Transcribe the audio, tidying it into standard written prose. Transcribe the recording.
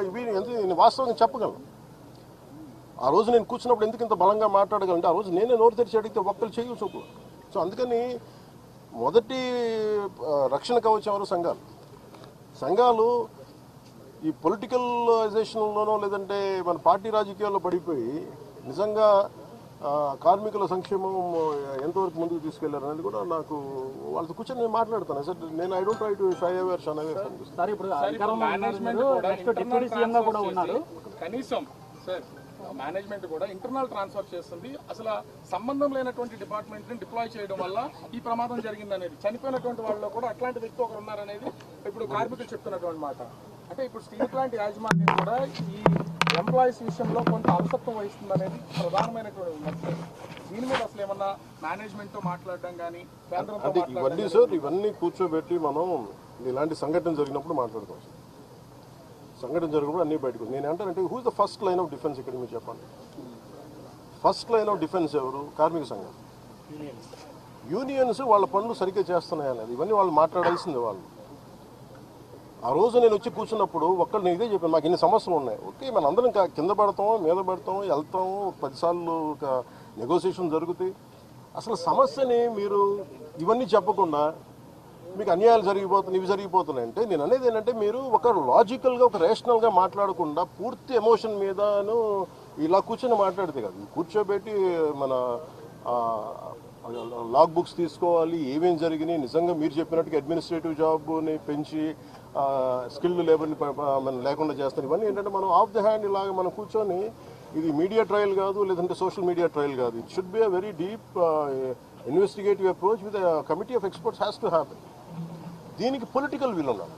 ఇవి నేను వాస్తవంగా చెప్పగలను. ఆ రోజు నేను కూర్చున్నప్పుడు ఎందుకు ఇంత బలంగా మాట్లాడగలంటే ఆ రోజు నేనే నోరు తెరిచి అడిగితే ఒక్కరు చేయు చూపు. సో అందుకని మొదటి రక్షణ కవచం ఎవరు? సంఘాలు ఈ పొలిటికలైజేషన్లోనో లేదంటే మన పార్టీ రాజకీయాల్లో పడిపోయి నిజంగా కార్మికుల సంక్షేమం ఎంతవరకు ముందుకు తీసుకెళ్లారు అనేది కూడా నాకు వాళ్ళతో కూర్చొని నేను మాట్లాడతాను సార్. నేను I don't try to shy away or shun away. కనీసం సార్ మేనేజ్మెంట్ కూడా ఇంటర్నల్ ట్రాన్స్ఫర్ చేస్తుంది. అసలు సంబంధం లేనటువంటి డిపార్ట్మెంట్ ని డిప్లాయ్ చేయడం వల్ల ఈ ప్రమాదం జరిగింది అనేది, చనిపోయినటువంటి వాళ్ళలో కూడా అట్లాంటి వ్యక్తి ఒకరు ఉన్నారనేది ఇప్పుడు కార్మికులు చెప్తున్నటువంటి మాట. అంటే ఇప్పుడు స్టీల్ ప్లాంట్ యాజమాన్యం కూడా ఈ ఎంప్లాయీస్ విషయంలో కొంత అలసత్వం వహిస్తుంది అనేది ప్రధానమైనటువంటి విమర్శ. దీని మీద అసలు ఏమన్నా మేనేజ్మెంట్ తో మాట్లాడడం కానీ అంటే ఇవన్నీ సార్ ఇవన్నీ కూర్చోబెట్టి మనం ఇలాంటి సంఘటన జరిగినప్పుడు మాట్లాడతాం సార్. సంఘటన జరిగినప్పుడు అన్నీ బయటకు. నేను అంటానంటే who is the first line of defence ఇక్కడ మీరు చెప్పండి. ఫస్ట్ లైన్ ఆఫ్ డిఫెన్స్ ఎవరు? కార్మిక సంఘాలు, యూనియన్స్. వాళ్ళ పనులు సరిగ్గా చేస్తున్నాయనేది ఇవన్నీ వాళ్ళు మాట్లాడాల్సింది. వాళ్ళు ఆ రోజు నేను వచ్చి కూర్చున్నప్పుడు ఒక్కళ్ళు నేను ఇదే చెప్పాను, మాకు ఇన్ని సమస్యలు ఉన్నాయి. ఓకే, మన అందరం కింద పడతాం, మీద పడతాం, వెళ్తాం, 10 సార్లు ఒక నెగోసియేషన్ జరుగుతాయి. అసలు సమస్యని మీరు ఇవన్నీ చెప్పకుండా మీకు అన్యాయాలు జరిగిపోతున్నాయి, ఇవి జరిగిపోతున్నాయి అంటే నేను అనేది ఏంటంటే మీరు ఒక లాజికల్గా ఒక రేషనల్గా మాట్లాడకుండా పూర్తి ఎమోషన్ మీదను ఇలా కూర్చొని మాట్లాడితే కాదు. కూర్చోబెట్టి మన లాగ్ బుక్స్ తీసుకోవాలి, ఏమేమి జరిగినాయి, నిజంగా మీరు చెప్పినట్టుగా అడ్మినిస్ట్రేటివ్ జాబ్ని పెంచి స్కిల్డ్ లేబర్ని మనం లేకుండా చేస్తారు. ఇవన్నీ ఏంటంటే మనం ఆఫ్ ద హ్యాండ్ ఇలాగ మనం కూర్చొని ఇది మీడియా ట్రయల్ కాదు, లేదంటే సోషల్ మీడియా ట్రయల్ కాదు. It should be a very deep investigative approach with committee of experts has to happen. దీనికి పొలిటికల్ విల్ ఉండాలి.